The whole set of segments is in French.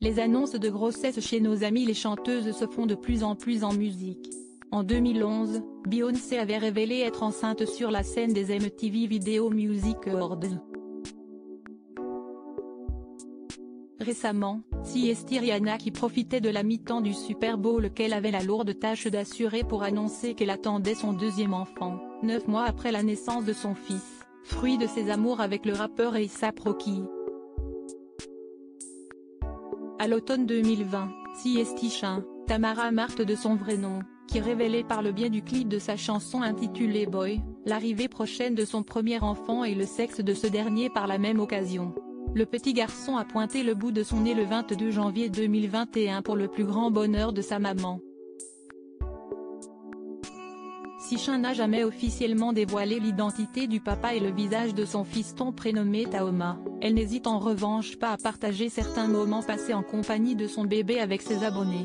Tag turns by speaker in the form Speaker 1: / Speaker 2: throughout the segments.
Speaker 1: Les annonces de grossesse chez nos amies les chanteuses se font de plus en plus en musique. En 2011, Beyoncé avait révélé être enceinte sur la scène des MTV Video Music Awards. Récemment, c'est Rihanna qui profitait de la mi-temps du Super Bowl qu'elle avait la lourde tâche d'assurer pour annoncer qu'elle attendait son deuxième enfant, 9 mois après la naissance de son fils, fruit de ses amours avec le rappeur A$AP Rocky. À l'automne 2020, c'est Tamara Marthe de son vrai nom, qui révélait par le biais du clip de sa chanson intitulée Boy, l'arrivée prochaine de son premier enfant et le sexe de ce dernier par la même occasion. Le petit garçon a pointé le bout de son nez le 22 janvier 2021 pour le plus grand bonheur de sa maman. C'est n'a jamais officiellement dévoilé l'identité du papa et le visage de son fiston prénommé Tahoma. Elle n'hésite en revanche pas à partager certains moments passés en compagnie de son bébé avec ses abonnés.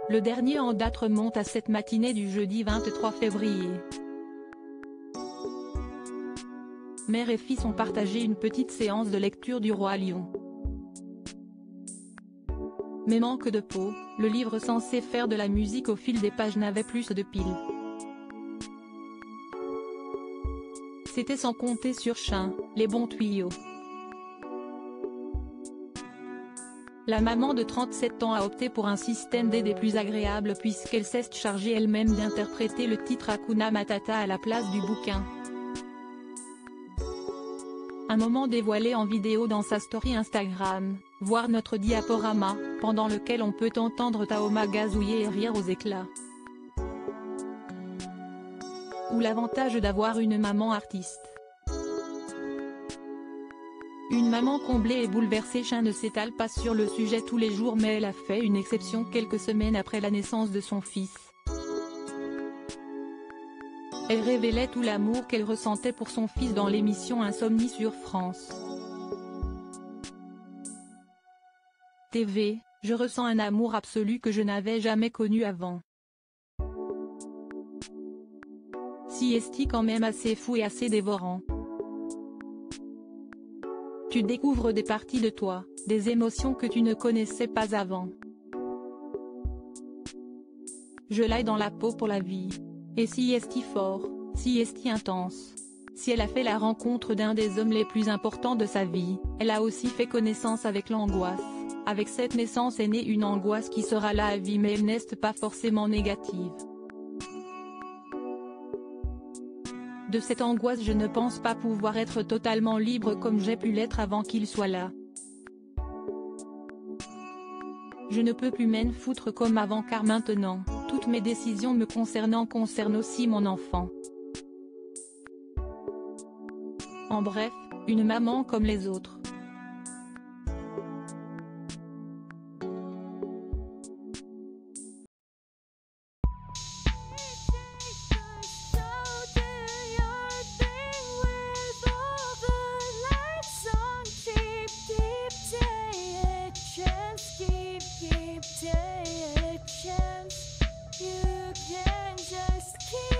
Speaker 1: Le dernier en date remonte à cette matinée du jeudi 23 février. Mère et fils ont partagé une petite séance de lecture du Roi Lion. Mais manque de peau, le livre censé faire de la musique au fil des pages n'avait plus de piles. C'était sans compter sur les bons tuyaux. La maman de 37 ans a opté pour un système d'aides plus agréable puisqu'elle s'est chargée elle-même d'interpréter le titre Hakuna Matata à la place du bouquin. Un moment dévoilé en vidéo dans sa story Instagram, voir notre diaporama, pendant lequel on peut entendre Tahoma gazouiller et rire aux éclats. Ou l'avantage d'avoir une maman artiste. Une maman comblée et bouleversée. Ne s'étale pas sur le sujet tous les jours mais elle a fait une exception quelques semaines après la naissance de son fils. Elle révélait tout l'amour qu'elle ressentait pour son fils dans l'émission Insomnie sur France TV, je ressens un amour absolu que je n'avais jamais connu avant. C'est quand même assez fou et assez dévorant. Tu découvres des parties de toi, des émotions que tu ne connaissais pas avant. Je l'ai dans la peau pour la vie. Et c'est fort, c'est intense. Si elle a fait la rencontre d'un des hommes les plus importants de sa vie, elle a aussi fait connaissance avec l'angoisse. Avec cette naissance est née une angoisse qui sera là à vie mais elle n'est pas forcément négative. De cette angoisse je ne pense pas pouvoir être totalement libre comme j'ai pu l'être avant qu'il soit là. Je ne peux plus m'en foutre comme avant car maintenant, toutes mes décisions me concernant concernent aussi mon enfant. En bref, une maman comme les autres.
Speaker 2: You can just keep